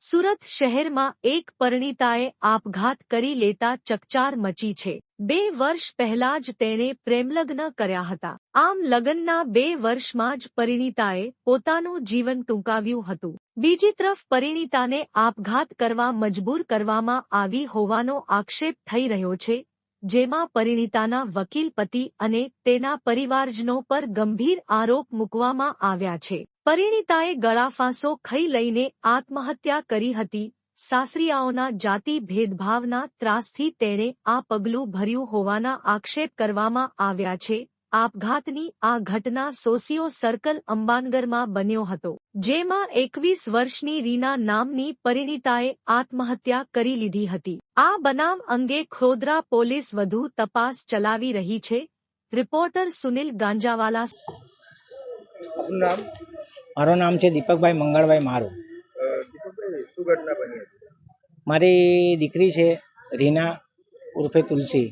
સુરત શહેરમાં એક પરિણીતાએ આપઘાત કરી લેતા ચકચાર મચી છે। 2 વર્ષ પહેલા જ તેણે પ્રેમલગ્ન કર્યા હતા। આમ લગ્નના 2 વર્ષમાં જ પરિણીતાએ પોતાનું જીવન ટૂંકાવ્યું હતું। બીજી તરફ પરિણીતાને આપઘાત કરવા મજબૂર કરવામાં આવી હોવાનો આક્ષેપ થઈ રહ્યો છે, જેમાં પરિણીતાના વકીલ પતિ અને તેના પરિવારજનો પર ગંભીર આરોપ મૂકવામાં આવ્યા છે। પરિણીતાએ ગળાફાંસો ખાઈ લઈને આત્મહત્યા કરી હતી। સાસરિયાઓના જાતિ ભેદભાવના ત્રાસથી તેણે આ પગલું ભર્યું હોવાના આક્ષેપ કરવામાં આવ્યા છે। આપઘાતની આ ઘટના સોસિયો સર્કલ અંબાનગરમાં બન્યો હતો, જેમાં 21 વર્ષની રીના નામની પરિણીતાએ આત્મહત્યા કરી લીધી હતી। આ બનાવ અંગે ખોદરા પોલીસ વધુ તપાસ ચલાવી રહી છે। રિપોર્ટર સુનિલ ગાંજાવાલા। મારું નામ છે દીપકભાઈ મંગળભાઈ મારું। દીપકભાઈ, શું ઘટના બની હતી? મારી દીકરી છે રીના ઉર્ફે તુલસી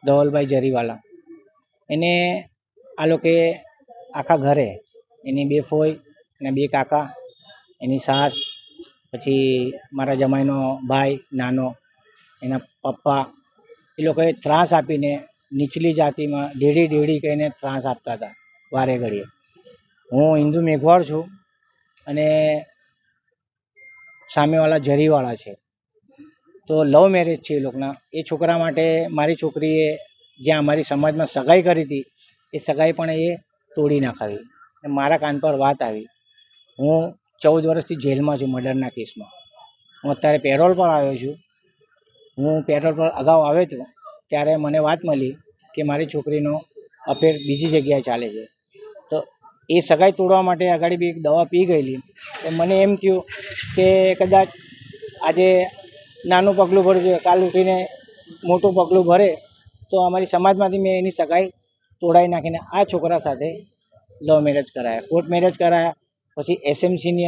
ધવલભાઈ જરીવાલા। એને આ લોકોએ આખા ઘરે એની 2 ફોઈ અને 2 કાકા, એની સાસ, પછી મારા જમાઈનો ભાઈ નાનો, એના પપ્પા, એ લોકોએ ત્રાસ આપીને નીચલી જાતિમાં ઢેડી કહીને ત્રાસ આપતા હતા વારે ઘડીએ। હું હિન્દુ મેઘવાળ છું અને સામેવાળા જરીવાળા છે, તો લવ મેરેજ છે એ લોકોના। એ છોકરા માટે મારી છોકરીએ જ્યાં અમારી સમાજમાં સગાઈ કરી હતી એ સગાઈ પણ એ તોડી નાખાવી। મારા કાન પર વાત આવી। હું 14 વર્ષથી જેલમાં છું મર્ડરના કેસમાં। હું અત્યારે પેરોલ પર આવ્યો છું। હું પેરોલ પર અગાઉ આવ્યો હતો ત્યારે મને વાત મળી કે મારી છોકરીનો અફેર બીજી જગ્યાએ ચાલે છે, તો એ સગાઈ તોડવા માટે આગળ બી એક દવા પી ગયેલી। તો મને એમ થયું કે કદાચ આજે નાનું પગલું ભર્યું છે, કાલ ઉઠીને મોટું પગલું ભરે તો અમારી સમાજમાંથી મેં એની સગાઈ તોડાવી નાખીને આ છોકરા સાથે લવ મેરેજ કરાયા, કોર્ટ મેરેજ કરાયા। પછી SMCની